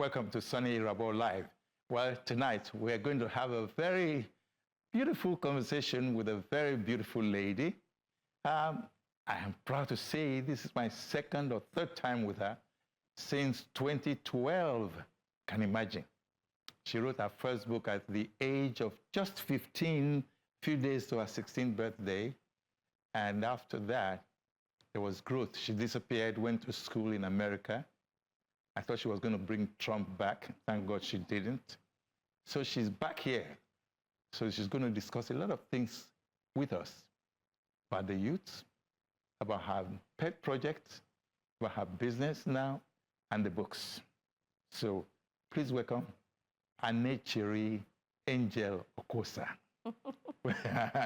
Welcome to Soni Irabor Live. Well, tonight we're going to have a very beautiful conversation with a very beautiful lady. I am proud to say this is my second or third time with her since 2012. Can you imagine? She wrote her first book at the age of just 15, few days to her 16th birthday. And after that, there was growth. She disappeared, went to school in America. I thought she was going to bring Trump back. Thank God she didn't. So she's back here. So she's going to discuss a lot of things with us about the youth, about her pet project, about her business now, and the books. So please welcome Anaecheri Okwuosa.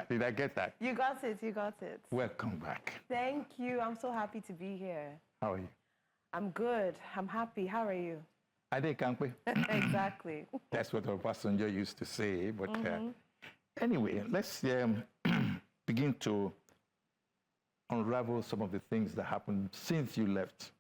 Did I get that? You got it, you got it. Welcome back. Thank you. I'm so happy to be here. How are you? I'm good. I'm happy. How are you? Exactly. That's what our passenger used to say. But anyway, let's begin to unravel some of the things that happened since you left.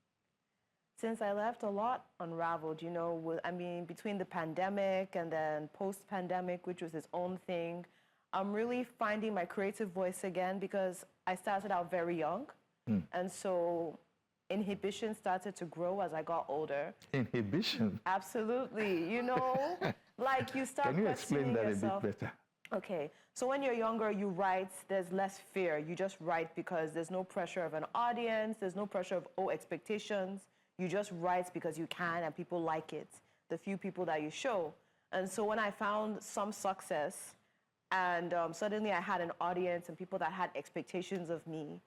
Since I left, a lot unraveled, you know. I mean, between the pandemic and then post-pandemic, which was its own thing, I'm really finding my creative voice again because I started out very young. And so inhibition started to grow as I got older. Inhibition? Absolutely. You know, like you start Can you explain that yourself. A bit better? Okay, so when you're younger, you write, there's less fear. You just write because there's no pressure of an audience, there's no pressure of expectations. You just write because you can and people like it, the few people that you show. And so when I found some success and suddenly I had an audience and people that had expectations of me,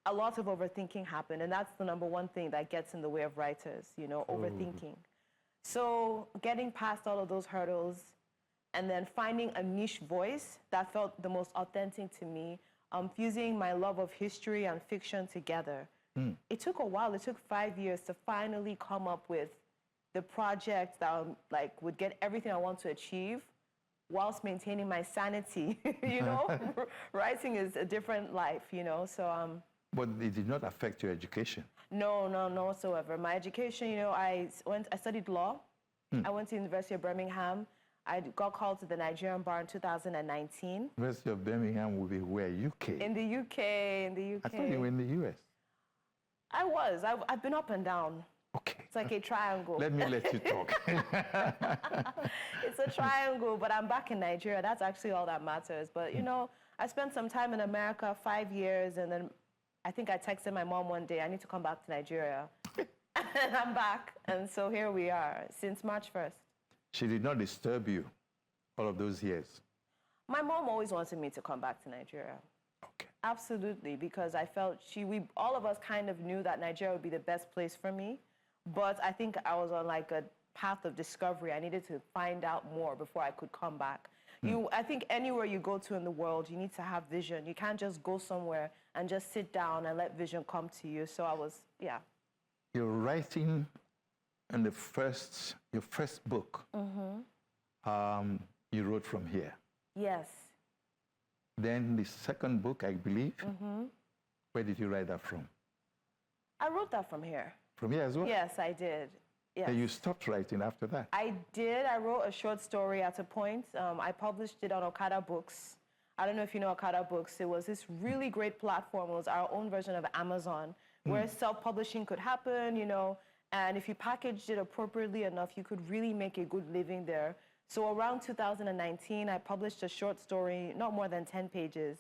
a lot of overthinking happened. And that's the number one thing that gets in the way of writers, you know, overthinking. So getting past all of those hurdles and then finding a niche voice that felt the most authentic to me, fusing my love of history and fiction together. It took a while. It took 5 years to finally come up with the project that would get everything I want to achieve whilst maintaining my sanity. You know, writing is a different life, you know. So But it did not affect your education? No, no whatsoever. My education, you know, I studied law. I went to the University of Birmingham. I got called to the Nigerian bar in 2019. University of Birmingham will be where? UK? In the UK, in the UK. I thought you were in the US. I was. I've been up and down. Okay. It's like a triangle. Let me let you talk. It's a triangle, but I'm back in Nigeria. That's actually all that matters. But, you know, I spent some time in America, 5 years, and then I think I texted my mom one day, I need to come back to Nigeria. And I'm back. And so here we are since March 1st. She did not disturb you all of those years? My mom always wanted me to come back to Nigeria. Okay. Absolutely, because I felt all of us kind of knew that Nigeria would be the best place for me. But I think I was on like a path of discovery. I needed to find out more before I could come back. I think anywhere you go to in the world, you need to have vision. You can't just go somewhere and just sit down and let vision come to you. So I was, yeah. You're writing in your first book. You wrote from here. Yes. Then the second book, I believe. Where did you write that from? I wrote that from here. From here as well? Yes, I did. Yes. And you stopped writing after that? I did. I wrote a short story at a point. I published it on Okada Books. I don't know if you know Okada Books. It was this really great platform. It was our own version of Amazon, where self-publishing could happen, you know, and if you packaged it appropriately enough, you could really make a good living there. So around 2019, I published a short story, not more than 10 pages,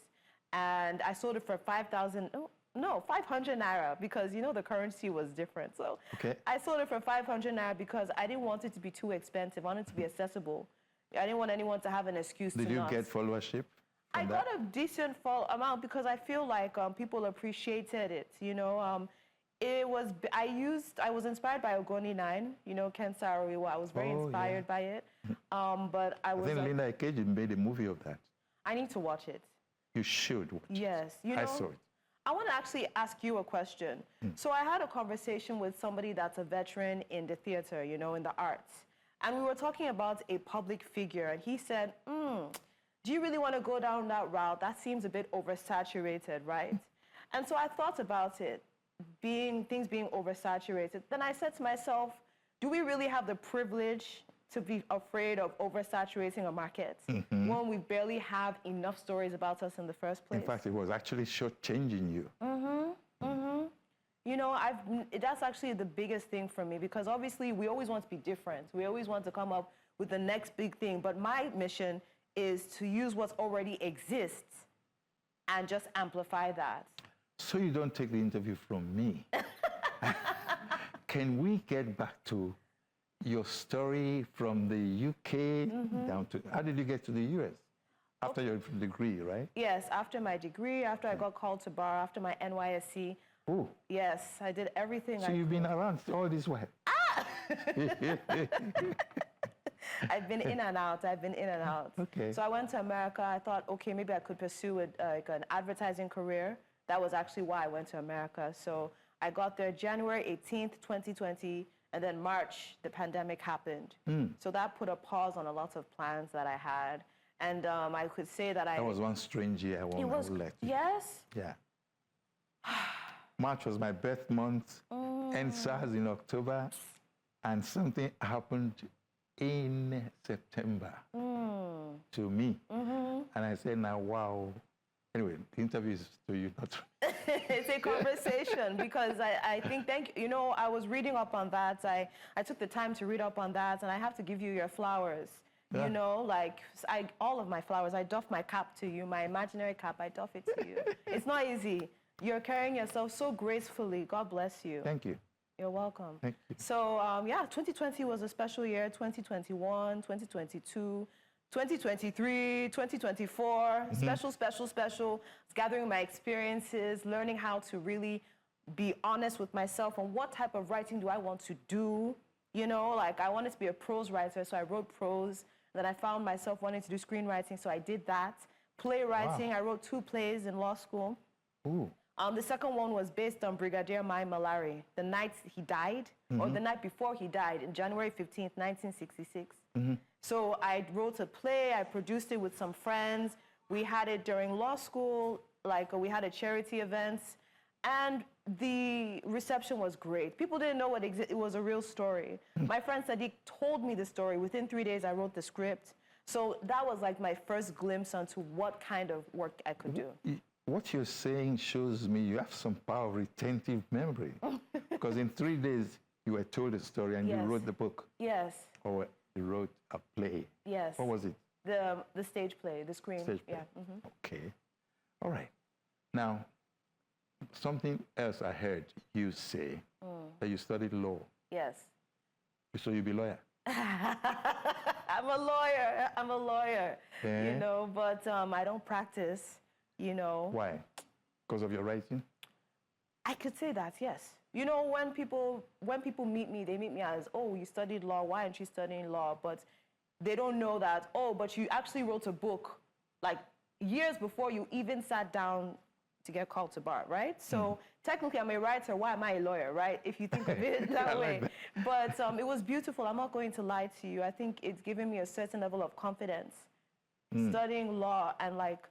and I sold it for 500 Naira, because, you know, the currency was different. So I sold it for 500 Naira because I didn't want it to be too expensive. I wanted it to be accessible. I didn't want anyone to have an excuse to not. Did you get followership? I got a decent amount because I feel like people appreciated it, you know. I was inspired by Ogoni 9, you know, Ken Saro-Wiwa. I was very inspired by it. But I was... I think Anaecheri made a movie of that. I need to watch it. You should watch it. Yes. You know, I saw it. I want to actually ask you a question. So I had a conversation with somebody that's a veteran in the theater, you know, in the arts. And we were talking about a public figure. And he said, do you really want to go down that route? That seems a bit oversaturated, right? And so I thought about it, things being oversaturated. Then I said to myself, do we really have the privilege to be afraid of oversaturating a market when we barely have enough stories about us in the first place? In fact, it was actually shortchanging you. You know, that's actually the biggest thing for me, because obviously we always want to be different. We always want to come up with the next big thing. But my mission is to use what already exists and just amplify that. So you don't take the interview from me. Can we get back to your story from the UK down to, how did you get to the US? After your degree, right? Yes, after my degree, after I got called to bar, after my NYSC. Oh. Yes, I did everything. So you've been around all this while? I've been in and out. Okay. So I went to America. I thought, okay, maybe I could pursue like an advertising career. That was actually why I went to America. So I got there January 18th, 2020, and then March, the pandemic happened. So that put a pause on a lot of plans that I had. And I could say that That was one strange year. I won't let you. Yes? Yeah. March was my birth month, and SARS in October, and something happened in September to me. And I said, now, wow. Anyway, the interview is to you, not to me. It's a conversation, because I think, you know, I was reading up on that. I took the time to read up on that, and I have to give you your flowers. Yeah. You know, like, all of my flowers, I doff my cap to you, my imaginary cap, I doff it to you. It's not easy. You're carrying yourself so gracefully. God bless you. Thank you. You're welcome. Thank you. So, yeah, 2020 was a special year. 2021, 2022, 2023, 2024, special. Gathering my experiences, learning how to really be honest with myself on what type of writing do I want to do. You know, like, I wanted to be a prose writer, so I wrote prose. Then I found myself wanting to do screenwriting, so I did that. Playwriting, wow. I wrote 2 plays in law school. Ooh. The second one was based on Brigadier Mai Malari, the night he died, or the night before he died, in January 15th, 1966. So I wrote a play, I produced it with some friends. We had it during law school, like we had a charity event, and the reception was great. People didn't know it was a real story. My friend Sadiq told me the story. Within 3 days, I wrote the script. So that was like my first glimpse onto what kind of work I could do. What you're saying shows me you have some power of retentive memory. Because in 3 days, you were told a story and you wrote the book. Yes. Or you wrote a play. Yes. What was it? The stage play, the screen. Stage play. Yeah. Okay. All right. Now, something else I heard you say, that you studied law. Yes. So you'll be a lawyer? I'm a lawyer. You know, but I don't practice. You know. Why? Because of your writing? I could say that, yes. You know, when people meet me, they meet me as, oh, you studied law, why aren't you studying law? But they don't know that, oh, but you actually wrote a book, like, years before you even sat down to get called to bar, right? So technically I'm a writer, why am I a lawyer, right? If you think of it that way. But it was beautiful, I'm not going to lie to you. I think it's given me a certain level of confidence, studying law and, like,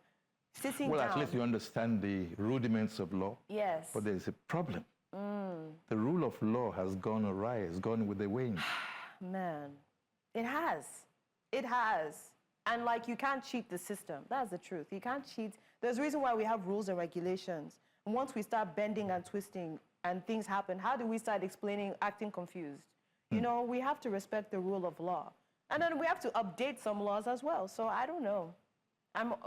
sitting down. Well, at least you understand the rudiments of law. Yes. But there's a problem. The rule of law has gone awry, has gone with the wind. Man, it has. It has. And, like, you can't cheat the system. That's the truth. You can't cheat. There's a reason why we have rules and regulations. And once we start bending and twisting and things happen, how do we start explaining, acting confused? You know, we have to respect the rule of law. And then we have to update some laws as well. So I don't know.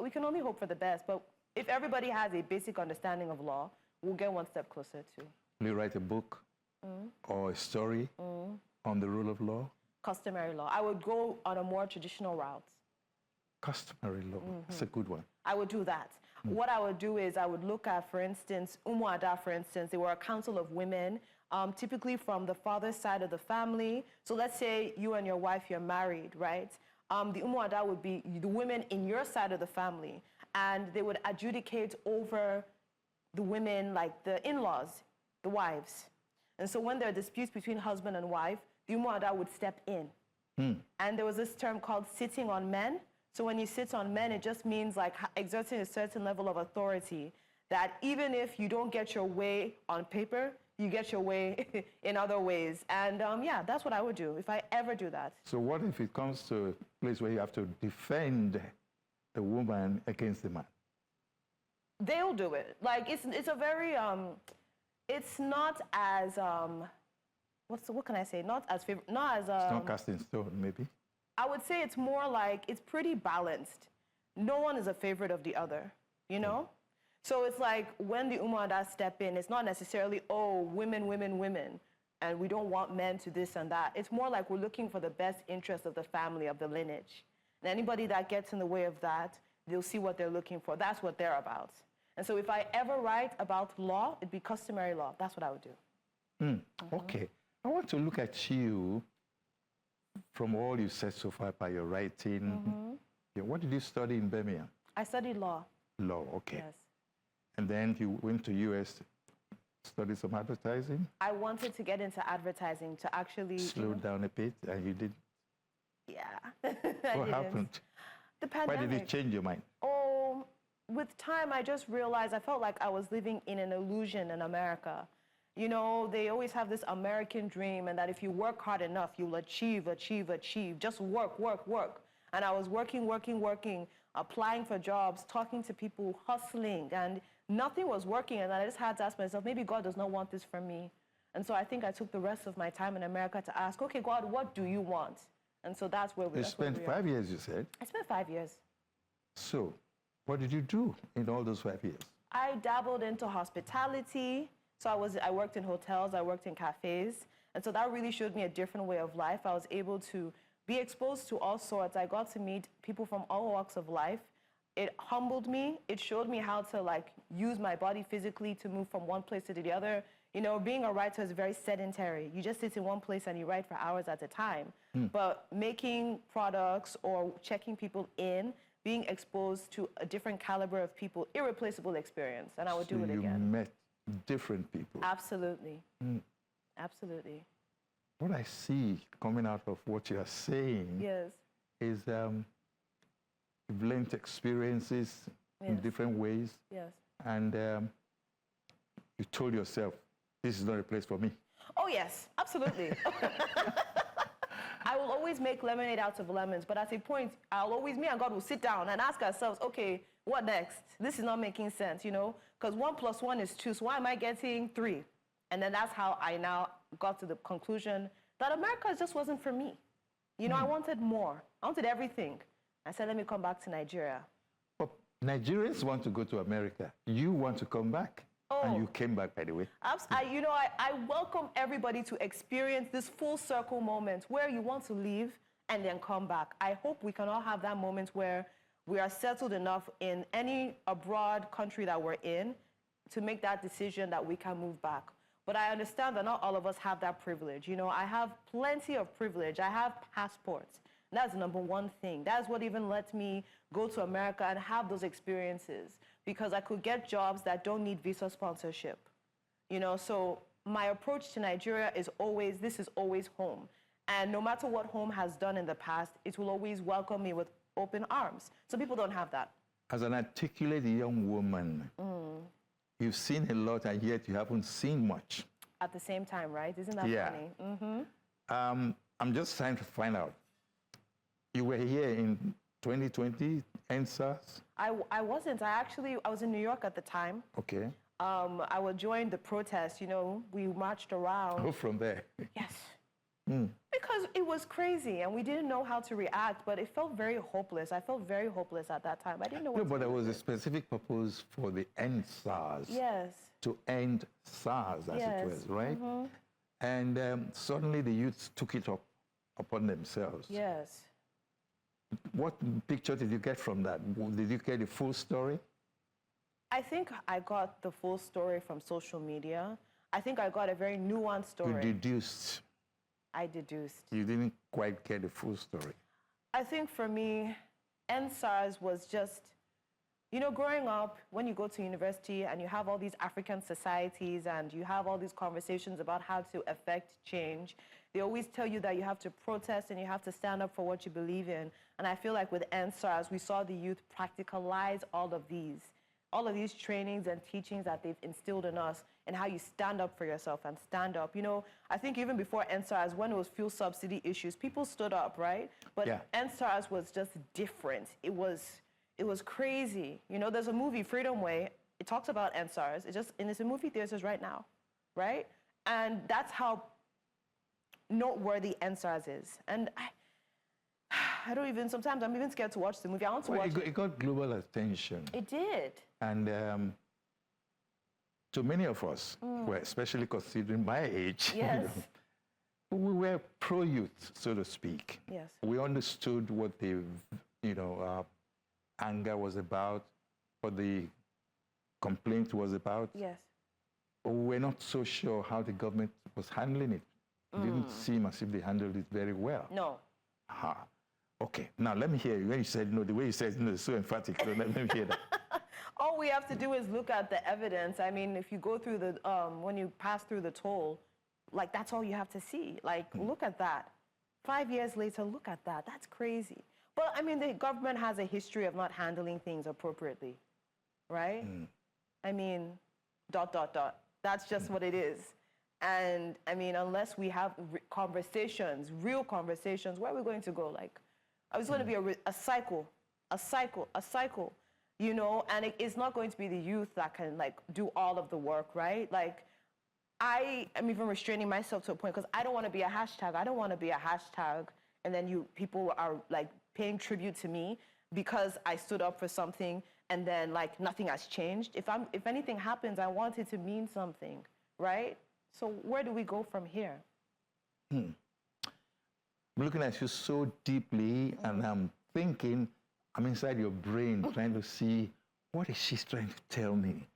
We can only hope for the best, but if everybody has a basic understanding of law, we'll get one step closer to. Will you write a book or a story on the rule of law? Customary law. I would go on a more traditional route. Customary law. That's a good one. I would do that. What I would do is I would look at, for instance, Umuada, for instance. They were a council of women, typically from the father's side of the family. So let's say you and your wife, you're married, right? The Umuada would be the women in your side of the family, and they would adjudicate over the women, like the in-laws, the wives. And so when there are disputes between husband and wife, the Umuada would step in. And there was this term called sitting on men. So when you sit on men, it just means like exerting a certain level of authority that even if you don't get your way on paper, you get your way in other ways. And yeah, that's what I would do if I ever do that. So what if it comes to a place where you have to defend the woman against the man? They'll do it. Like it's a very it's not as what can I say? Not as it's not cast in stone, maybe. I would say it's more like it's pretty balanced. No one is a favorite of the other, you know? So it's like when the Umuada step in, it's not necessarily, oh, women, women, women, and we don't want men to this and that. It's more like we're looking for the best interest of the family, of the lineage. And anybody that gets in the way of that, they'll see what they're looking for. That's what they're about. And so if I ever write about law, it'd be customary law. That's what I would do. Okay. I want to look at you from all you said so far by your writing. Yeah, what did you study in Birmingham? I studied law. Law, okay. Yes. And then you went to US to study some advertising? I wanted to get into advertising to actually... Slow down a bit, and you did. Yeah. What happened? The pandemic. Why did it change your mind? Oh, with time, I just realized I felt like I was living in an illusion in America. You know, they always have this American dream, and that if you work hard enough, you'll achieve, achieve, achieve. Just work, work, work. And I was working, applying for jobs, talking to people, hustling, and nothing was working. And I just had to ask myself, maybe God does not want this for me. And so I think I took the rest of my time in America to ask, okay, God, what do you want? And so that's where we are. You spent 5 years, you said? I spent 5 years. So, what did you do in all those 5 years? I dabbled into hospitality. So I worked in hotels, I worked in cafes. And so that really showed me a different way of life. I was able to be exposed to all sorts. I got to meet people from all walks of life. It humbled me. It showed me how to like use my body physically to move from one place to the other. You know, being a writer is very sedentary. You just sit in one place and you write for hours at a time. But making products or checking people in, being exposed to a different caliber of people, irreplaceable experience. And I would do it again. You met different people. Absolutely. Absolutely. What I see coming out of what you are saying is you've learned experiences in different ways. Yes. And you told yourself, this is not a place for me. Oh, yes, absolutely. I will always make lemonade out of lemons, but at a point, me and God will sit down and ask ourselves, okay, what next? This is not making sense, you know? Because 1 + 1 is 2, so why am I getting 3? And then that's how I now got to the conclusion that America just wasn't for me. You know, I wanted more. I wanted everything. I said, let me come back to Nigeria. But Nigerians want to go to America. You want to come back. And you came back, by the way. I welcome everybody to experience this full circle moment where you want to leave and then come back. I hope we can all have that moment where we are settled enough in any abroad country that we're in to make that decision that we can move back. But I understand that not all of us have that privilege. You know, I have plenty of privilege. I have passports. That's the number one thing. That's what even lets me go to America and have those experiences, because I could get jobs that don't need visa sponsorship. You know, so my approach to Nigeria is always, this is always home. And no matter what home has done in the past, it will always welcome me with open arms. So people don't have that. As an articulate young woman, you've seen a lot and yet you haven't seen much. At the same time, right? Isn't that funny? I'm just trying to find out. You were here in 2020, NSAS? I wasn't. I was in New York at the time. Okay. I would join the protest. You know, we marched around. Oh, from there? Yes. Because it was crazy and we didn't know how to react, but it felt very hopeless. I felt very hopeless at that time. I didn't know what to do. But there was a specific purpose for the end SARS. Yes. To end SARS, as it was, right? And suddenly the youth took it upon themselves. Yes. What picture did you get from that? Did you get the full story? I think I got the full story from social media. I think I got a very nuanced story. You deduced. I deduced. You didn't quite get the full story. I think for me, NSARS was just, you know, growing up, when you go to university and you have all these African societies and you have all these conversations about how to affect change, they always tell you that you have to protest and you have to stand up for what you believe in. And I feel like with NSARS, we saw the youth practicalize all of these trainings and teachings that they've instilled in us. and how you stand up for yourself and stand up. You know, I think even before NSARS, when it was fuel subsidy issues, people stood up, right? But Yeah. NSARS was just different. It was crazy. You know, there's a movie, Freedom Way. It talks about NSARS. It's in movie theaters right now, right? And that's how noteworthy NSARS is. And I don't even, sometimes I'm even scared to watch the movie. I want to watch it. It got global attention. It did. And to many of us, well, especially considering my age, Yes. we were pro-youth, so to speak. Yes. We understood what the, anger was about, what the complaint was about. Yes. But we were not so sure how the government was handling it. It didn't seem as if they handled it very well. No. Aha. Okay, now let me hear you. When you said, the way you said, it's so emphatic, so let me hear that. All we have to do is look at the evidence. I mean, if you go through the, when you pass through the toll, like, that's all you have to see. Like, look at that. 5 years later, look at that. That's crazy. But, I mean, the government has a history of not handling things appropriately, right? I mean, ... That's just what it is. And, I mean, unless we have conversations, real conversations, where are we going to go? Like, it's going to be a cycle, you know, and it's not going to be the youth that can, like, do all of the work, right? Like, I am even restraining myself to a point because I don't want to be a hashtag. I don't want to be a hashtag, and then people are, like, paying tribute to me because I stood up for something, and then, like, nothing has changed. If anything happens, I want it to mean something, right? So where do we go from here? I'm looking at you so deeply, and I'm thinking, I'm inside your brain trying to see, what is she trying to tell me?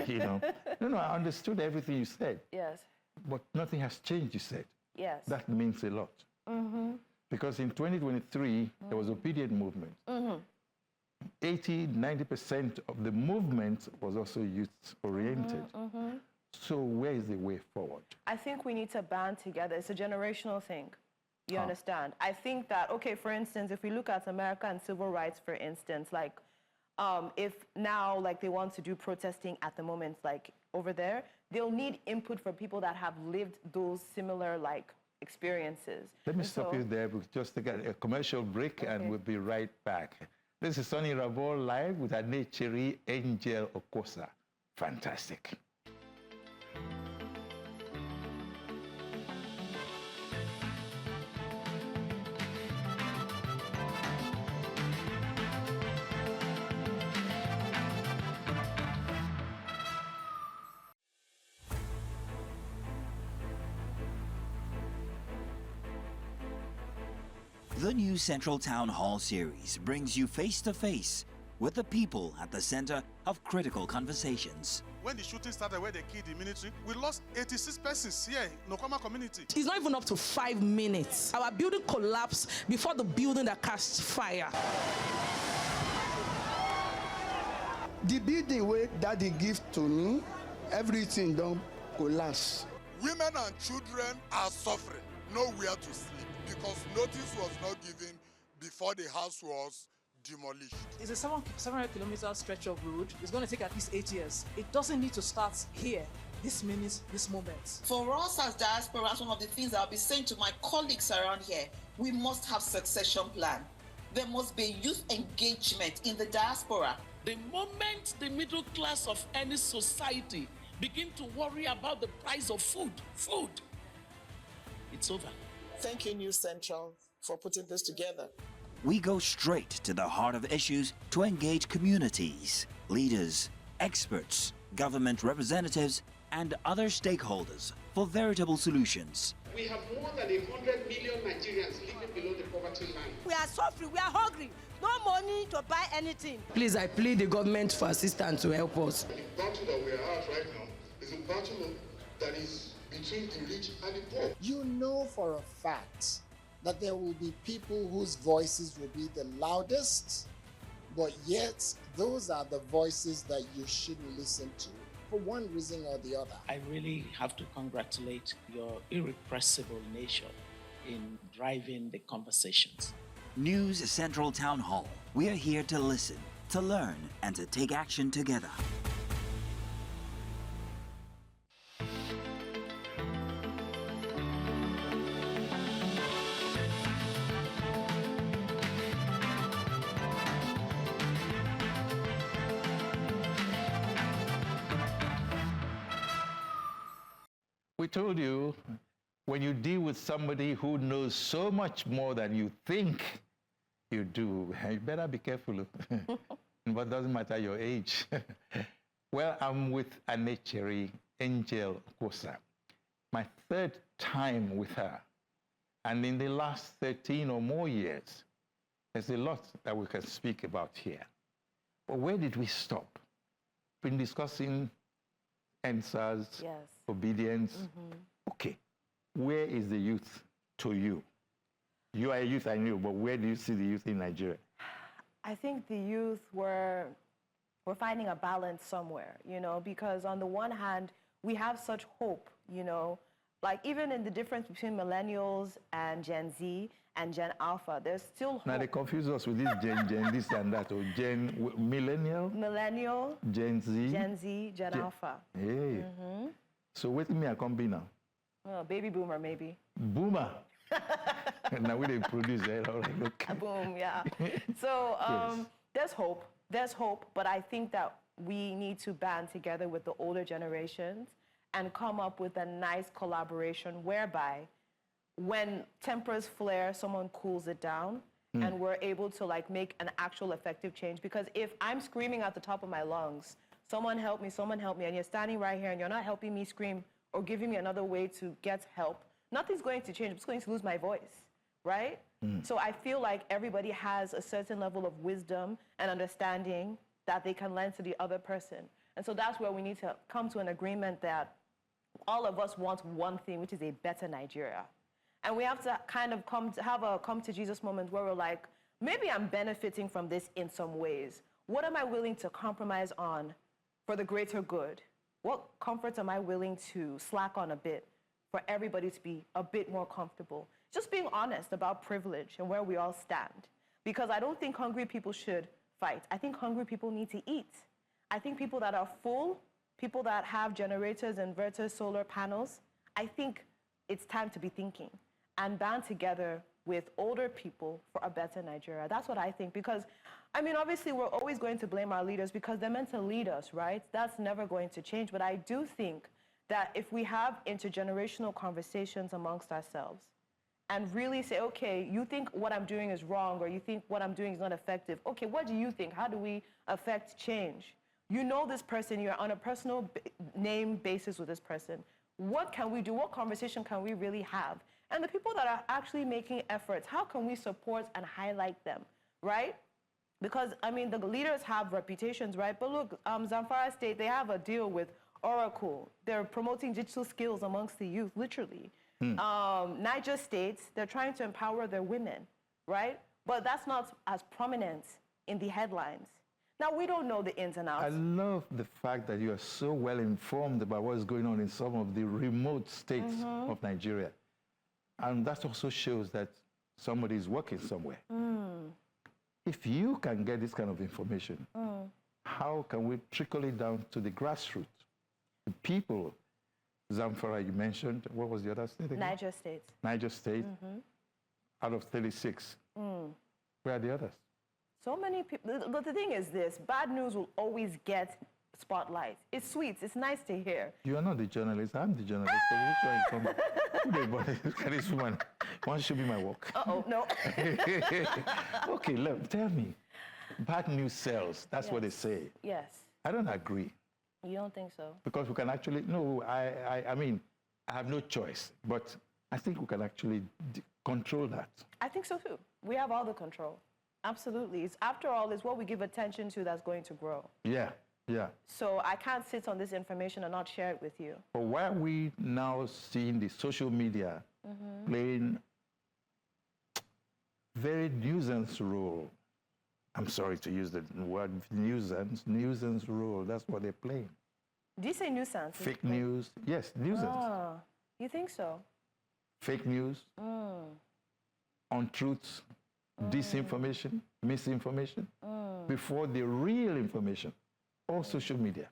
You know? No, I understood everything you said. Yes. But nothing has changed, you said. Yes. That means a lot. Because in 2023, there was obedient movement. 80-90% of the movement was also youth-oriented. So where is the way forward? I think we need to band together. It's a generational thing. You understand? I think that, okay, for instance, if we look at America and civil rights, for instance, like, if now, like, they want to do protesting at the moment, like, over there, they'll need input from people that have lived those similar, like, experiences. Let me stop you there. We'll just take a commercial break, and we'll be right back. This is Soni Irabor live with Anaecheri Okwuosa. Fantastic. The new Central Town Hall series brings you face to face with the people at the center of critical conversations. When the shooting started, where they killed the military, we lost 86 persons here in Nokoma community. It's not even up to 5 minutes. Our building collapsed before the building that cast fire. The building where daddy give to me, everything don't collapse. Women and children are suffering, nowhere to sleep, because notice was not given before the house was demolished. It's a 700 kilometer stretch of road. It's going to take at least 8 years. It doesn't need to start here, this minute, this moment. For us as diasporans, one of the things I'll be saying to my colleagues around here, we must have succession plan. There must be youth engagement in the diaspora. The moment the middle class of any society begin to worry about the price of food, it's over. Thank you, New Central, for putting this together. We go straight to the heart of issues to engage communities, leaders, experts, government representatives, and other stakeholders for veritable solutions. We have more than 100 million Nigerians living below the poverty line. We are suffering, we are hungry. No money to buy anything. Please, I plead the government for assistance to help us. The battle that we are at right now is a battle that is between the rich and the poor. You know for a fact that there will be people whose voices will be the loudest, but yet those are the voices that you shouldn't listen to for one reason or the other. I really have to congratulate your irrepressible nature in driving the conversations. News Central Town Hall. We are here to listen, to learn, and to take action together. we told you, when you deal with somebody who knows so much more than you think you do, you better be careful. But doesn't matter your age. Well, I'm with Anaecheri Okwuosa. My third time with her. And in the last 13 or more years, there's a lot that we can speak about here. But where did we stop? Been discussing answers, Yes. obedience. Okay, where is the youth to you? You are a youth, I know, but where do you see the youth in Nigeria? I think the youth we're finding a balance somewhere, you know, because on the one hand, we have such hope, you know, like even in the difference between millennials and Gen Z and Gen Alpha, there's still hope. Now they confuse us with this Gen this and that, or millennial, Gen Z, Gen Alpha. Hey. So what do you mean I come be now? Oh, baby boomer, maybe. Boomer. Now we didn't produce it. All right, look. Boom, yeah. So there's hope, but I think that we need to band together with the older generations and come up with a nice collaboration whereby when tempers flare, someone cools it down and we're able to like make an actual effective change. Because if I'm screaming at the top of my lungs, someone help me, and you're standing right here and you're not helping me scream or giving me another way to get help, nothing's going to change. I'm just going to lose my voice, right? So I feel like everybody has a certain level of wisdom and understanding that they can lend to the other person. And so that's where we need to come to an agreement that all of us want one thing, which is a better Nigeria. And we have to kind of have a come to Jesus moment where we're like, maybe I'm benefiting from this in some ways. What am I willing to compromise on for the greater good? What comforts am I willing to slack on a bit for everybody to be a bit more comfortable? Just being honest about privilege and where we all stand. Because I don't think hungry people should fight. I think hungry people need to eat. I think people that are full, people that have generators, inverters, solar panels, I think it's time to be thinking and band together with older people for a better Nigeria. That's what I think. Because, I mean, obviously, we're always going to blame our leaders because they're meant to lead us, right? That's never going to change. But I do think that if we have intergenerational conversations amongst ourselves and really say, okay, you think what I'm doing is wrong or you think what I'm doing is not effective. Okay, what do you think? How do we affect change? You know this person, you're on a personal name basis with this person. What can we do? What conversation can we really have? And the people that are actually making efforts, how can we support and highlight them, right? Because, I mean, the leaders have reputations, right? But look, Zamfara State, they have a deal with Oracle. They're promoting digital skills amongst the youth, literally. Niger State, they're trying to empower their women, right? But that's not as prominent in the headlines. Now, we don't know the ins and outs. I love the fact that you are so well informed about what is going on in some of the remote states of Nigeria. And that also shows that somebody is working somewhere. If you can get this kind of information, how can we trickle it down to the grassroots? The people, Zamfara, you mentioned, what was the other state again? Niger State. Niger State, out of 36. Where are the others? So many people, but the thing is this, bad news will always get spotlight. It's sweet, it's nice to hear. You are not the journalist, I'm the journalist. So which one you come? Look at this woman. One should be my work. Uh-oh, no. Okay, look, tell me. Bad news sells, that's what they say. Yes. I don't agree. You don't think so? Because we can actually, no, I mean, I have no choice, but I think we can actually control that. I think so too. We have all the control. Absolutely. It's, after all, it's what we give attention to that's going to grow. Yeah, yeah. So I can't sit on this information and not share it with you. But why are we now seeing the social media playing very nuisance role? I'm sorry to use the word nuisance role. That's what they're playing. Do you say nuisance? Fake news. Yes, nuisance. Oh, you think so? Fake news, untruths, disinformation, misinformation, before the real information, all social media.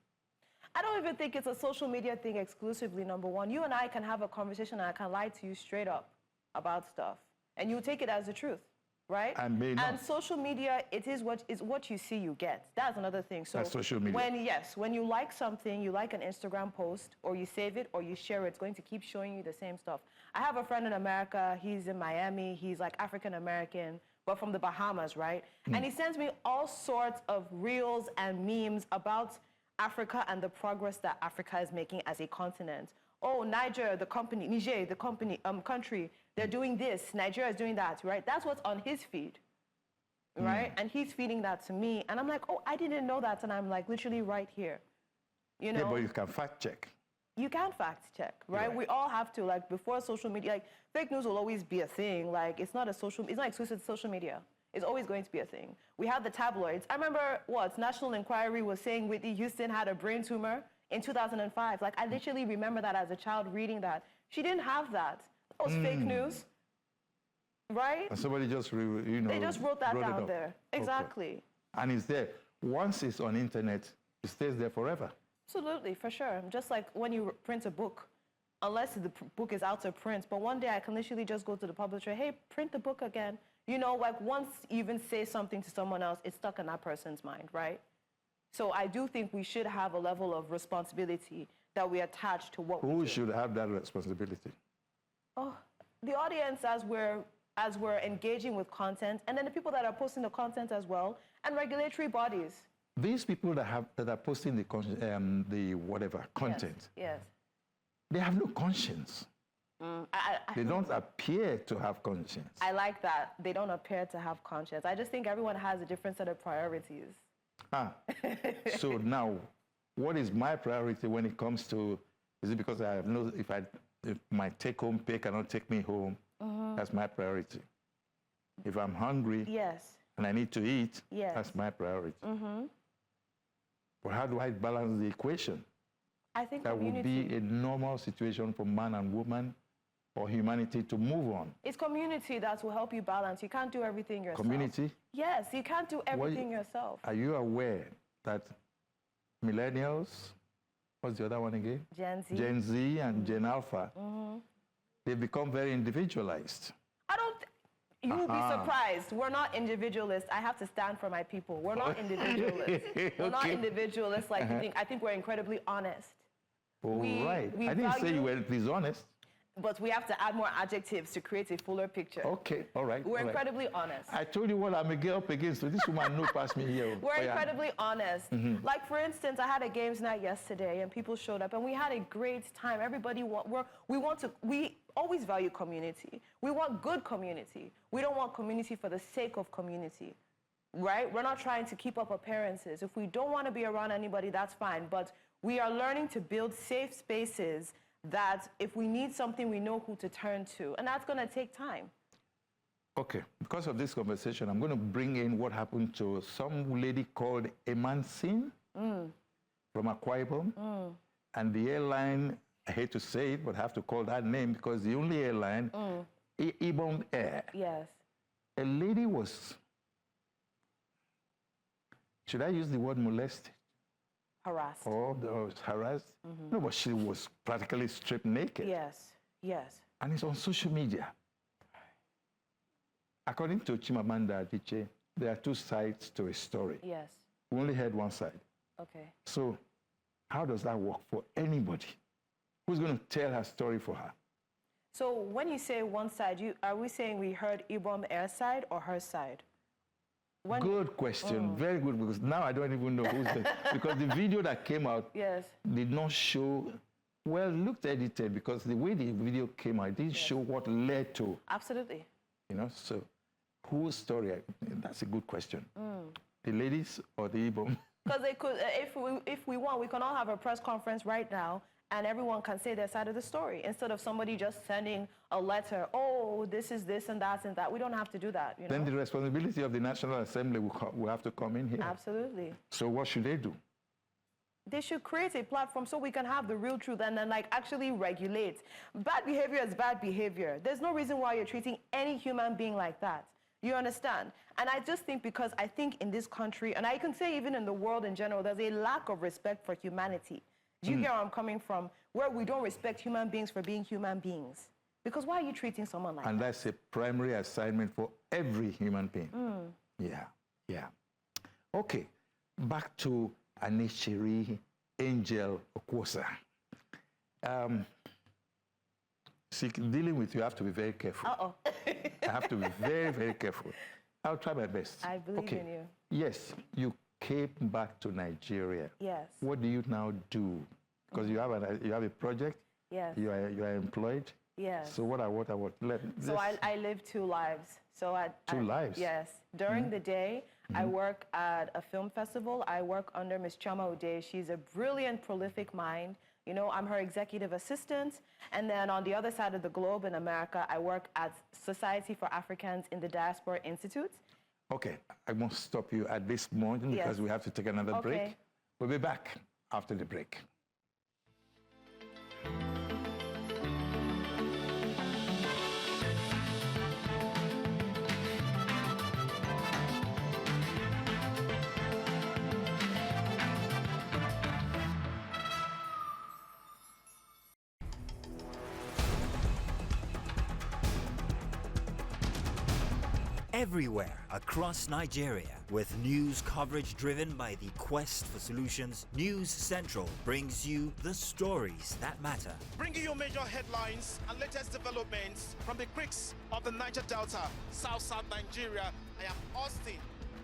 I don't even think it's a social media thing exclusively, number one. You and I can have a conversation and I can lie to you straight up about stuff. And you take it as the truth. right? And may not. And social media, it is what you see, you get. That's another thing. So that's social media. When you like something, you like an Instagram post, or you save it, or you share it, it's going to keep showing you the same stuff. I have a friend in America. He's in Miami. He's like African American, but from the Bahamas, right? And he sends me all sorts of reels and memes about Africa and the progress that Africa is making as a continent. Oh, Niger, the country, they're doing this. Nigeria is doing that, right? That's what's on his feed, right? And he's feeding that to me. And I'm like, oh, I didn't know that. And I'm like, literally right here, you know? Yeah, but you can fact check. You can fact check, right? We all have to, like, before social media, like, fake news will always be a thing. Like, it's not exclusive to social media. It's always going to be a thing. We have the tabloids. I remember, National Enquiry was saying Whitney Houston had a brain tumor in 2005. Like, I literally remember that as a child reading that. She didn't have that. That was fake news, right? And somebody just, they just wrote that down there. Exactly. Okay. And it's there. Once it's on internet, it stays there forever. Absolutely, for sure. Just like when you print a book, unless the book is out to print, but one day I can literally just go to the publisher, hey, print the book again. You know, like once you even say something to someone else, it's stuck in that person's mind, right? So I do think we should have a level of responsibility that we attach to what we do. Who should have that responsibility? Oh, the audience as we're engaging with content, and then the people that are posting the content as well, and regulatory bodies. These people that are posting the content, Yes. They have no conscience. They don't appear to have conscience. I like that. They don't appear to have conscience. I just think everyone has a different set of priorities. So now, what is my priority when it comes to, is it because I have no, if my take-home pay cannot take me home, that's my priority. If I'm hungry and I need to eat, that's my priority. But how do I balance the equation? I think that would be a normal situation for man and woman or humanity to move on. It's community that will help you balance. You can't do everything yourself. Community? Yes, you can't do everything yourself. Are you aware that millennials, what's the other one again? Gen Z and Gen Alpha, they've become very individualized. You will be surprised. We're not individualists. I have to stand for my people. We're not individualists. We're not individualists like you think. I think we're incredibly honest. Right. I didn't say you were dishonest. But we have to add more adjectives to create a fuller picture. Okay, all right. We're incredibly honest. I told you what I'm up against. So this woman no pass me here. We're incredibly honest. Like, for instance, I had a games night yesterday and people showed up and we had a great time. Everybody, we always value community. We want good community. We don't want community for the sake of community, right? We're not trying to keep up appearances. If we don't want to be around anybody, that's fine. But we are learning to build safe spaces that if we need something, we know who to turn to. And that's going to take time. Okay, because of this conversation, I'm going to bring in what happened to some lady called Emansin from Akwa Ibom. And the airline, I hate to say it, but I have to call that name because the only airline, Ibom Air. Yes. A lady was, should I use the word molested? Harassed. Or harassed? No, but she was practically stripped naked. Yes, yes. And it's on social media. According to Chimamanda Adichie, there are two sides to a story. Yes. We only heard one side. Okay. So how does that work for anybody? Who's going to tell her story for her? So when you say one side, are we saying we heard Ibom Air side or her side? Good question. Very good, because now I don't even know who's the... Because the video that came out did not show... Well, looked edited, because the way the video came out, it didn't show what led to... Absolutely. You know, so whose story? That's a good question. The ladies or the Ibom? Because they could, if we want, we can all have a press conference right now and everyone can say their side of the story instead of somebody just sending a letter, oh, this is this and that and that. We don't have to do that. You know? Then the responsibility of the National Assembly will have to come in here. Absolutely. So what should they do? They should create a platform so we can have the real truth and then like actually regulate. Bad behavior is bad behavior. There's no reason why you're treating any human being like that. You understand? And I just think because I think in this country, and I can say even in the world in general, there's a lack of respect for humanity. Do you get where I'm coming from? Where we don't respect human beings for being human beings. Because why are you treating someone like And that? that's a primary assignment for every human being. Yeah, yeah. Okay, back to Anaecheri Okwuosa. See, dealing with you, have to be very careful. Uh-oh. I have to be very, very careful. I'll try my best. I believe in you. Yes, you came back to Nigeria. Yes. What do you now do? Because you have a project. Yes. You are employed. Yes. So what? So I live two lives. So Two lives? Yes. During the day, I work at a film festival. I work under Miss Chioma Ude. She's a brilliant, prolific mind. You know, I'm her executive assistant. And then on the other side of the globe in America, I work at Society for Africans in the Diaspora Institute. Okay, I must stop you at this moment because we have to take another break. We'll be back after the break. Everywhere across Nigeria, with news coverage driven by the quest for solutions, News Central brings you the stories that matter. Bringing you major headlines and latest developments from the creeks of the Niger Delta, South Nigeria. I am Austin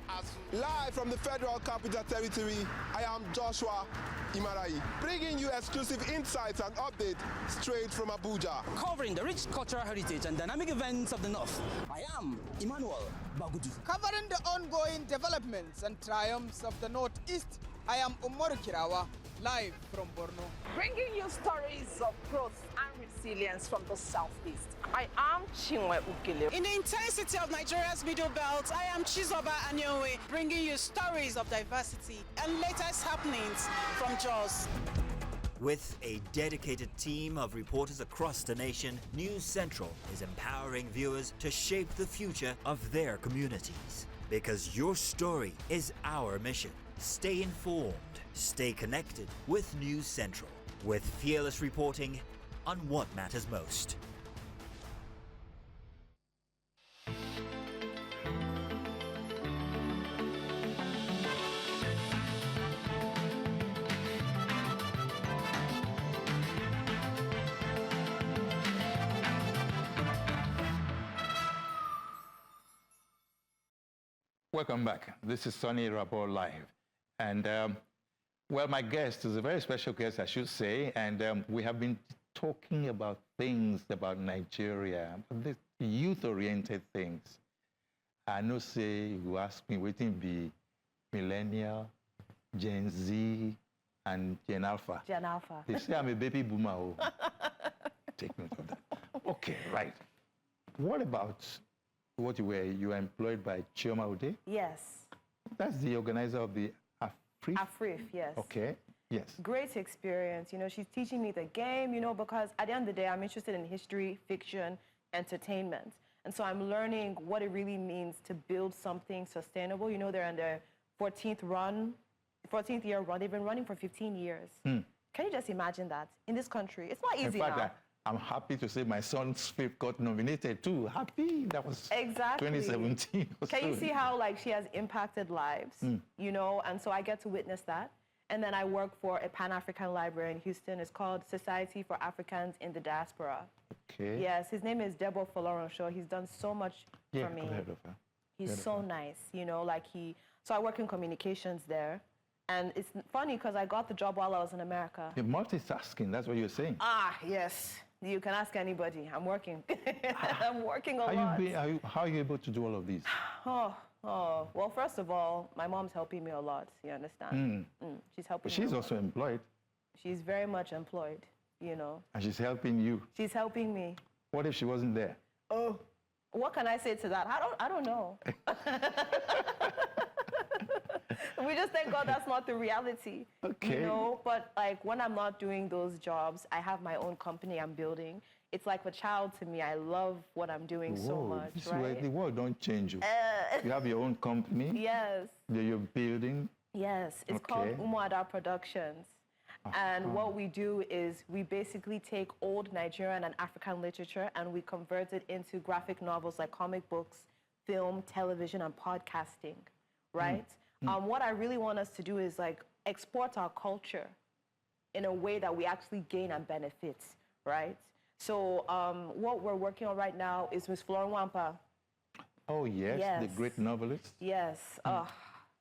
Azu. Live from the Federal Capital Territory, I am Joshua Imarayi, bringing you exclusive insights and updates straight from Abuja. Covering the rich cultural heritage and dynamic events of the North, I am Emmanuel Bagudu. Covering the ongoing developments and triumphs of the Northeast, I am Umaru Kirawa, live from Borno. Bringing you stories of growth and resilience from the Southeast. I am Chinwe Ukele. In the intensity of Nigeria's middle belt, I am Chizoba Anyowe, bringing you stories of diversity and latest happenings from Jos. With a dedicated team of reporters across the nation, News Central is empowering viewers to shape the future of their communities. Because your story is our mission. Stay informed, stay connected with News Central, with fearless reporting on what matters most. Welcome back. This is Soni Irabor Live. And, well, my guest is a very special guest, I should say, and we have been talking about things about Nigeria, the youth-oriented things. I know, say, you ask me, waiting be millennial, Gen Z, and Gen Alpha. Gen Alpha. They say I'm a baby boomer. Oh. Take note of that. Okay, right. What about what you were? You were employed by Chioma Ude? Yes. That's the organizer of the Afrif? Afrif, yes. Okay, yes. Great experience. You know, she's teaching me the game, you know, because at the end of the day, I'm interested in history, fiction, entertainment. And so I'm learning what it really means to build something sustainable. You know, they're in their 14th year run. They've been running for 15 years. Can you just imagine that in this country? It's not easy. In fact, now. I'm happy to say my son's film got nominated too. Happy, that was exactly 2017. Can you see how like she has impacted lives, you know? And so I get to witness that. And then I work for a Pan-African library in Houston. It's called Society for Africans in the Diaspora. Okay. Yes, his name is Debo Folorunsho. He's done so much for me. I've heard of her. He's so nice, you know, like so I work in communications there. And it's funny because I got the job while I was in America. You're multitasking, that's what you're saying. Ah, yes. You can ask anybody. I'm working. I'm working a lot. How are you able to do all of these? Well, first of all, my mom's helping me a lot. You understand? She's helping me. But she's also employed. She's very much employed, you know. And she's helping you. She's helping me. What if she wasn't there? Oh, what can I say to that? I don't know. We just thank God that's not the reality. Okay. You know, but like when I'm not doing those jobs, I have my own company I'm building. It's like a child to me. I love what I'm doing so much, this right? The world don't change you. You have your own company. Yes. That you're building. Yes, it's called Umuada Productions. And what we do is we basically take old Nigerian and African literature and we convert it into graphic novels like comic books, film, television, and podcasting, right? What I really want us to do is like export our culture in a way that we actually gain and benefit, right? So what we're working on right now is Miss Flora Wampa. Oh, yes, the great novelist. Yes.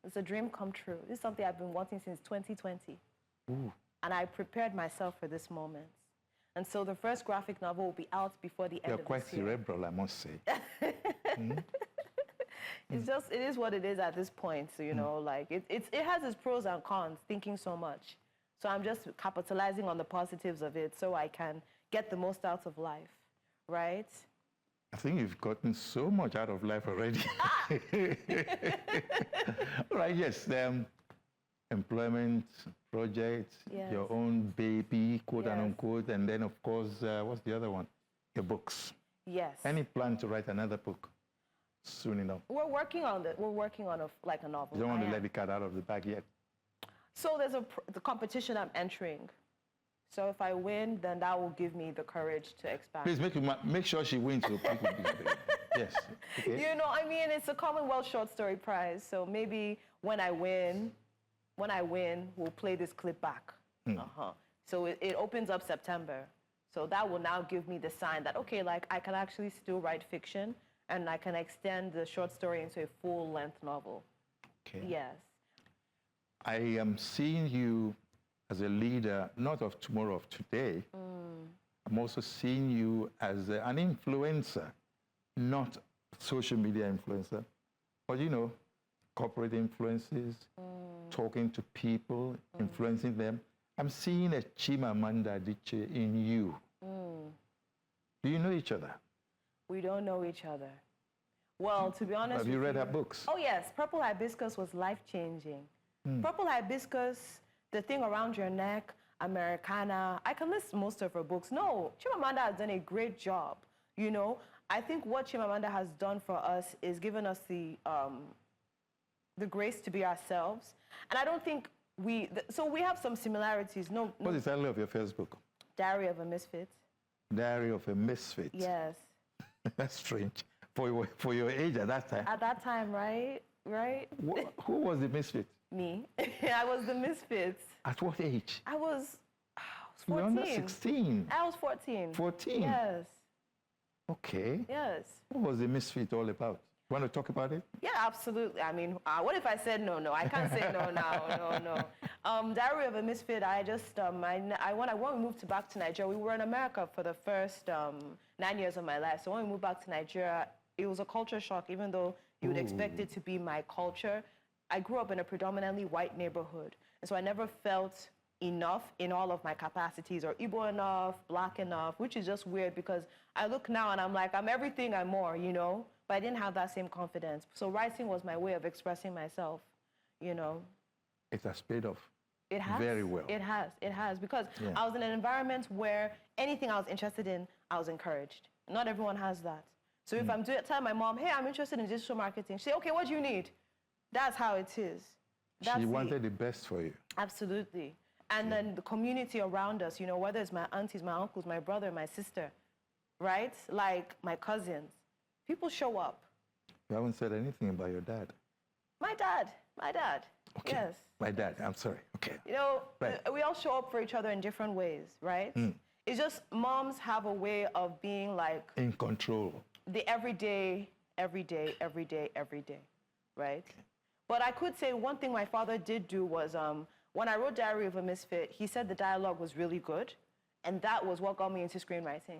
It's a dream come true. This is something I've been wanting since 2020. Ooh. And I prepared myself for this moment. And so the first graphic novel will be out before the end You're of quite this year. cerebral, I must say. It's just, it is what it is at this point. So, you know, like, it has its pros and cons, thinking so much. So I'm just capitalizing on the positives of it so I can get the most out of life, right? I think you've gotten so much out of life already. All right, yes. Employment projects, your own baby, quote and unquote, and then, of course, what's the other one? Your books. Yes. Any plan to write another book soon enough? We're working on it. We're working on like a novel. You don't want to let the cat out of the bag yet? So there's the competition I'm entering. So if I win, then that will give me the courage to expand. Please make sure she wins so people Yes. Okay. You know, I mean, it's a Commonwealth Short Story Prize. So maybe when I win, we'll play this clip back. So it opens up September. So that will now give me the sign that, okay, like I can actually still write fiction and I can extend the short story into a full-length novel. Okay. Yes. I am seeing you as a leader, not of tomorrow, of today. I'm also seeing you as an influencer, not social media influencer, but, you know, corporate influences, talking to people, influencing them. I'm seeing a Chimamanda Adichie in you. Do you know each other? We don't know each other. Well, to be honest Have you read her books? Oh, yes. Purple Hibiscus was life-changing. Purple Hibiscus, The Thing Around Your Neck, Americana. I can list most of her books. No, Chimamanda has done a great job. You know, I think what Chimamanda has done for us is given us the grace to be ourselves. And I don't think so we have some similarities. What's the title of your first book? Diary of a Misfit. Diary of a Misfit. Yes. That's strange. For your age at that time. At that time, right? Who was the misfit? Me. I was the misfit. At what age? I was 14. You were under 16. I was 14. 14? Yes. Okay. Yes. What was the misfit all about? You want to talk about it? Yeah, absolutely. I mean, what if I said no? No, I can't say no now. No. Diary of a Misfit, I just, when we moved back to Nigeria, we were in America for the first 9 years of my life. So when we moved back to Nigeria, it was a culture shock, even though you would expect it to be my culture. I grew up in a predominantly white neighborhood. And so I never felt enough in all of my capacities, or Igbo enough, Black enough, which is just weird because I look now and I'm like, I'm everything and more, you know? But I didn't have that same confidence. So writing was my way of expressing myself, you know? It has paid off. It has. Very well. It has. Because I was in an environment where anything I was interested in, I was encouraged. Not everyone has that. So if I'm telling my mom, hey, I'm interested in digital marketing, she say, okay, what do you need? That's how it is. She wanted the best for you. Absolutely. And then the community around us, you know, whether it's my aunties, my uncles, my brother, my sister, right? Like my cousins. People show up. You haven't said anything about your dad. My dad. Okay. Yes. My dad, I'm sorry. Okay. You know, we all show up for each other in different ways, right? It's just moms have a way of being like... in control. The everyday, right? But I could say one thing my father did do was when I wrote Diary of a Misfit, he said the dialogue was really good, and that was what got me into screenwriting.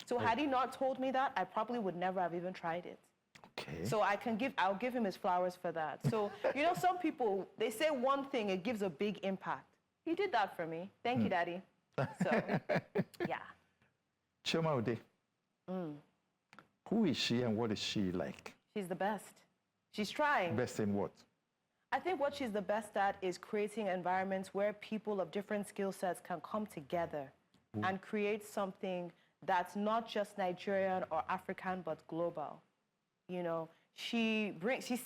So had he not told me that, I probably would never have even tried it. Okay. So I'll give him his flowers for that. So, you know, some people, they say one thing, it gives a big impact. He did that for me. Thank you, Daddy. So, yeah. Chioma Ode. Who is she and what is she like? She's the best. She's trying. Best in what? I think what she's the best at is creating environments where people of different skill sets can come together and create something that's not just Nigerian or African, but global. You know, she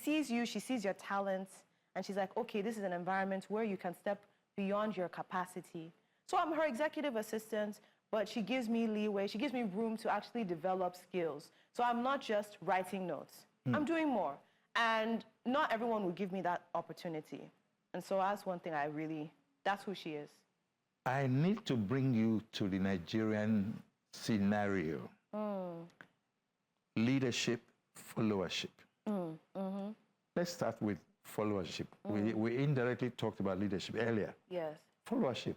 sees you, she sees your talents, and she's like, okay, this is an environment where you can step beyond your capacity. So I'm her executive assistant, but she gives me leeway. She gives me room to actually develop skills. So I'm not just writing notes. I'm doing more. And not everyone will give me that opportunity. And so that's one thing that's who she is. I need to bring you to the Nigerian scenario. Leadership, followership. Let's start with followership. We indirectly talked about leadership earlier. Yes. Followership,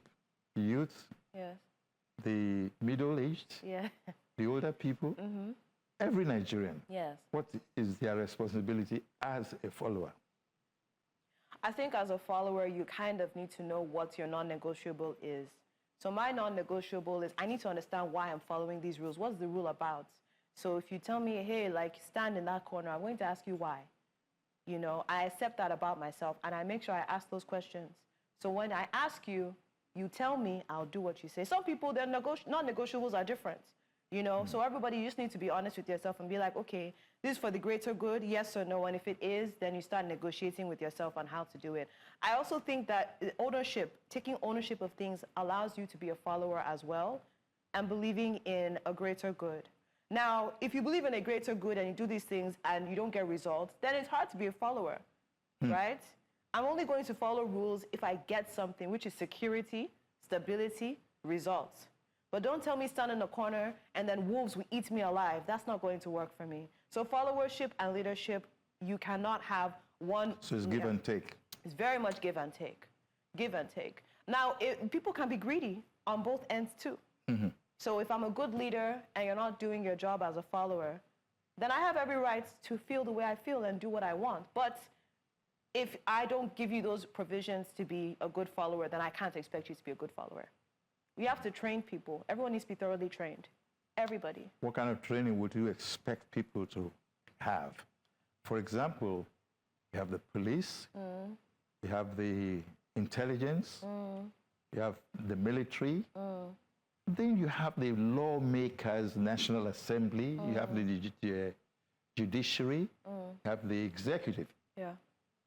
youth, yes, the middle-aged, yeah, the older people, every Nigerian. Yes. What is their responsibility as a follower? I think as a follower, you kind of need to know what your non-negotiable is. So my non-negotiable is I need to understand why I'm following these rules. What's the rule about? So if you tell me, hey, like stand in that corner, I'm going to ask you why. You know, I accept that about myself and I make sure I ask those questions. So when I ask you, you tell me, I'll do what you say. Some people, their non-negotiables are different. You know, so everybody, you just need to be honest with yourself and be like, okay, this is for the greater good, yes or no, and if it is, then you start negotiating with yourself on how to do it. I also think that ownership, taking ownership of things allows you to be a follower as well and believing in a greater good. Now, if you believe in a greater good and you do these things and you don't get results, then it's hard to be a follower, right? I'm only going to follow rules if I get something, which is security, stability, results. But don't tell me stand in the corner and then wolves will eat me alive. That's not going to work for me. So followership and leadership, you cannot have one. So it's give and take. It's very much give and take. Give and take. Now, people can be greedy on both ends too. So if I'm a good leader and you're not doing your job as a follower, then I have every right to feel the way I feel and do what I want. But if I don't give you those provisions to be a good follower, then I can't expect you to be a good follower. We have to train people. Everyone needs to be thoroughly trained. Everybody. What kind of training would you expect people to have? For example, you have the police, you have the intelligence, you have the military, then you have the lawmakers, National Assembly, you have the judiciary, you have the executive. Yeah.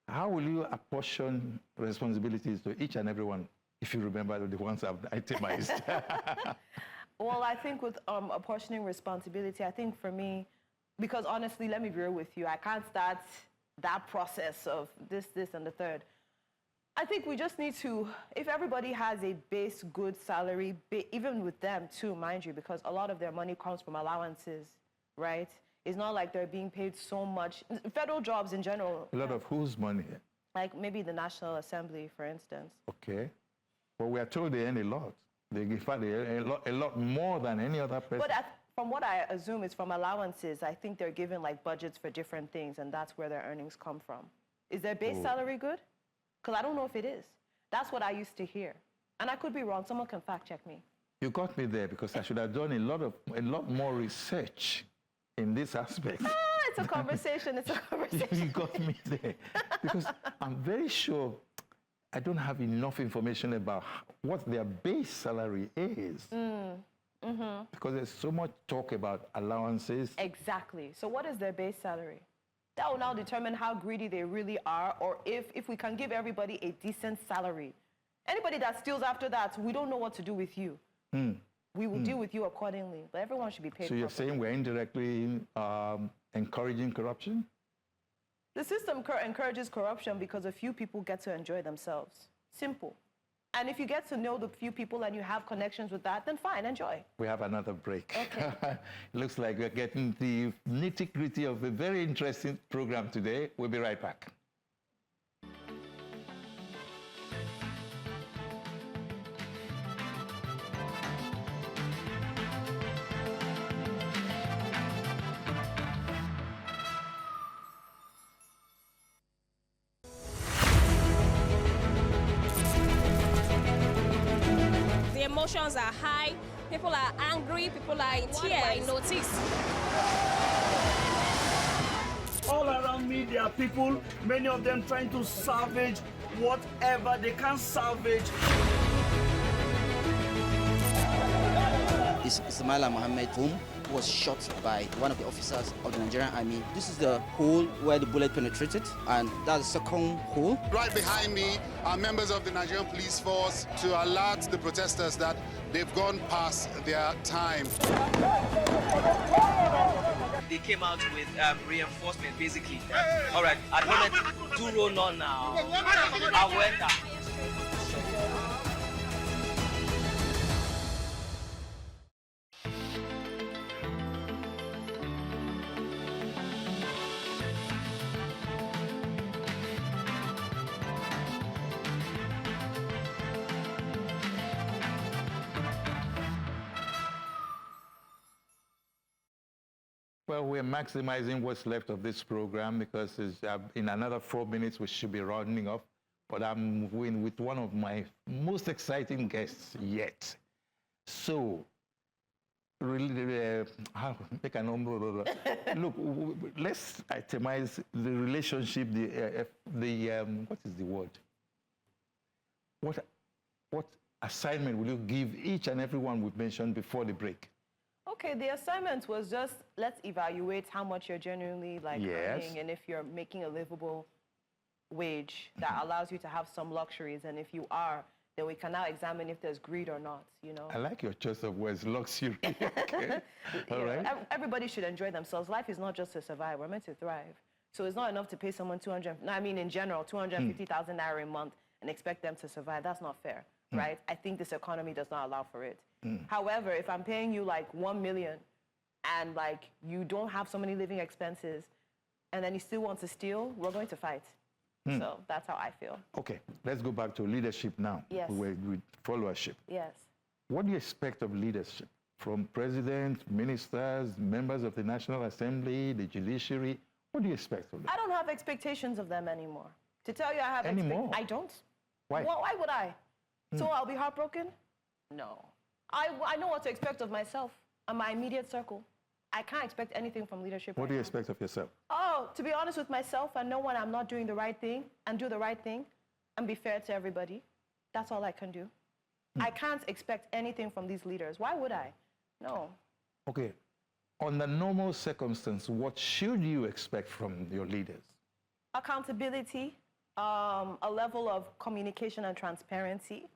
How will you apportion responsibilities to each and every one? If you remember the ones I've itemized. Well, I think with apportioning responsibility, I think for me, because honestly, let me be real with you, I can't start that process of this, and the third. I think we just need to, if everybody has a base good salary, even with them too, mind you, because a lot of their money comes from allowances, right? It's not like they're being paid so much. Federal jobs in general. A lot of whose money? Like maybe the National Assembly, for instance. Okay. Well, we are told they earn a lot. They give a lot more than any other person. But from what I assume is from allowances, I think they're given like budgets for different things, and that's where their earnings come from. Is their base salary good? Because I don't know if it is. That's what I used to hear. And I could be wrong. Someone can fact check me. You got me there because I should have done a lot more research in this aspect. It's a conversation. It's a conversation. You got me there. Because I'm very sure I don't have enough information about what their base salary is. Because there's so much talk about allowances. Exactly. So what is their base salary? That will now determine how greedy they really are, or if we can give everybody a decent salary. Anybody that steals after that, we don't know what to do with you. We will deal with you accordingly, but everyone should be paid. So you're saying we're indirectly encouraging corruption? The system encourages corruption because a few people get to enjoy themselves. Simple. And if you get to know the few people and you have connections with that, then fine, enjoy. We have another break. Okay. It looks like we're getting the nitty-gritty of a very interesting program today. We'll be right back. Emotions are high, people are angry, people are in tears. I notice. All around me, there are people, many of them trying to salvage whatever they can salvage. Ismaila Mohammed, whom was shot by one of the officers of the Nigerian Army. This is the hole where the bullet penetrated, and that's the second hole. Right behind me are members of the Nigerian police force to alert the protesters that they've gone past their time. They came out with reinforcement, basically. All right, at the moment, duro no now. Awenda. Well, we're maximizing what's left of this program because in another 4 minutes we should be rounding up. But I'm with one of my most exciting guests yet. So, really, look, let's itemize the relationship. What is the word? What assignment will you give each and every one we've mentioned before the break? Okay, the assignment was just, let's evaluate how much you're genuinely earning, and if you're making a livable wage that allows you to have some luxuries, and if you are, then we can now examine if there's greed or not, you know. I like your choice of words, luxury. Okay. All right. Everybody should enjoy themselves. Life is not just to survive, we're meant to thrive. So it's not enough to pay someone in general, 250,000 naira a month and expect them to survive. That's not fair, right? I think this economy does not allow for it. However, if I'm paying you like 1 million and you don't have so many living expenses and then you still want to steal, we're going to fight. So that's how I feel. Okay, let's go back to leadership now. Yes. With followership. Yes. What do you expect of leadership from presidents, ministers, members of the National Assembly, the judiciary? What do you expect of them? I don't have expectations of them anymore. To tell you I have Anymore? I don't. Why? Well, why would I? So I'll be heartbroken? No. I know what to expect of myself and my immediate circle. I can't expect anything from leadership. What do you expect of yourself? Oh, to be honest with myself and know when I'm not doing the right thing and do the right thing and be fair to everybody. That's all I can do. I can't expect anything from these leaders. Why would I? No. Okay. Under normal circumstances, what should you expect from your leaders? Accountability, a level of communication and transparency,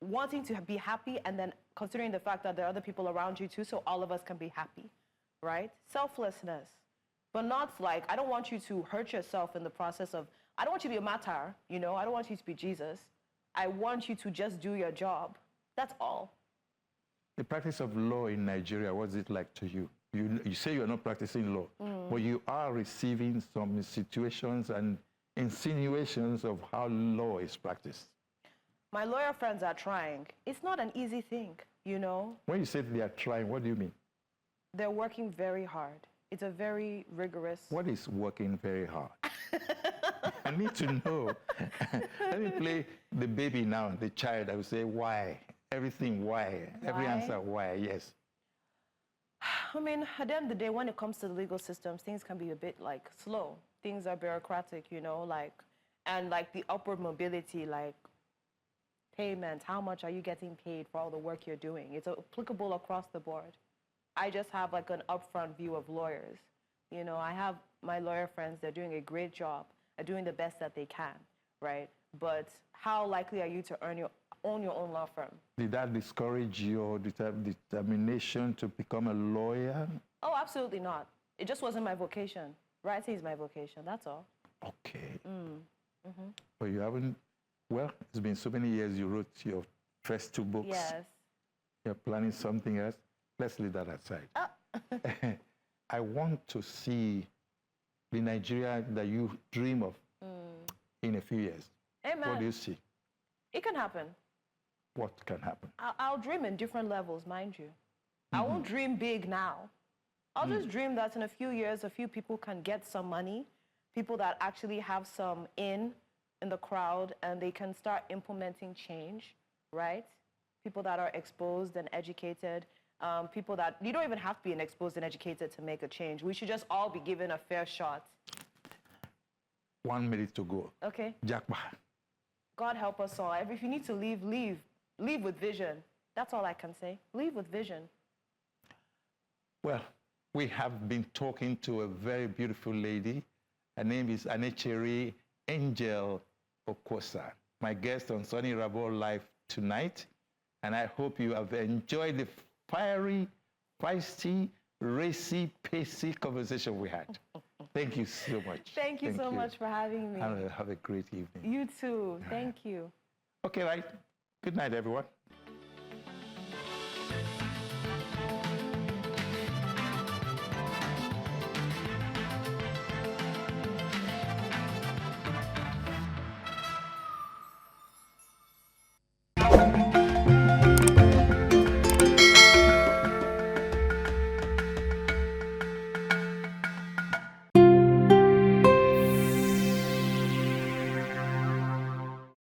wanting to be happy and then considering the fact that there are other people around you too, so all of us can be happy, right? Selflessness, but not I don't want you to hurt yourself in the process of, I don't want you to be a martyr, you know, I don't want you to be Jesus. I want you to just do your job. That's all. The practice of law in Nigeria, what's it like to you? You say you're not practicing law, but you are receiving some situations and insinuations of how law is practiced. My lawyer friends are trying. It's not an easy thing, you know. When you say they are trying, what do you mean? They're working very hard. It's a very rigorous... What is working very hard? I need to know. Let me play the baby now, the child. I will say, why? Everything, why? Every answer, why? Yes. I mean, at the end of the day, when it comes to the legal systems, things can be a bit slow. Things are bureaucratic, you know, and the upward mobility, payment, how much are you getting paid for all the work you're doing? It's applicable across the board. I just have an upfront view of lawyers. You know, I have my lawyer friends, they're doing a great job, are doing the best that they can, right? But how likely are you to own your own law firm? Did that discourage your determination to become a lawyer? Oh, absolutely not. It just wasn't my vocation. Writing is my vocation, that's all. Okay. But you haven't, well, it's been so many years you wrote your first 2 books. Yes. You're planning something else. Let's leave that aside. I want to see the Nigeria that you dream of in a few years. Amen. What do you see? It can happen. What can happen? I'll dream in different levels, mind you. I won't dream big now. I'll just dream that in a few years, a few people can get some money, people that actually have some in the crowd, and they can start implementing change, right? People that are exposed and educated, people that, you don't even have to be an exposed and educated to make a change. We should just all be given a fair shot. 1 minute to go. Okay. Japa. God help us all. If you need to leave, leave. Leave with vision. That's all I can say. Leave with vision. Well, we have been talking to a very beautiful lady. Her name is Anaecheri Okwuosa, my guest on Soni Irabor Live tonight. And I hope you have enjoyed the fiery, feisty, racy, pacey conversation we had. Thank you so much. Thank you so much for having me. And have a great evening. You too. Thank you. Okay, right. Good night, everyone.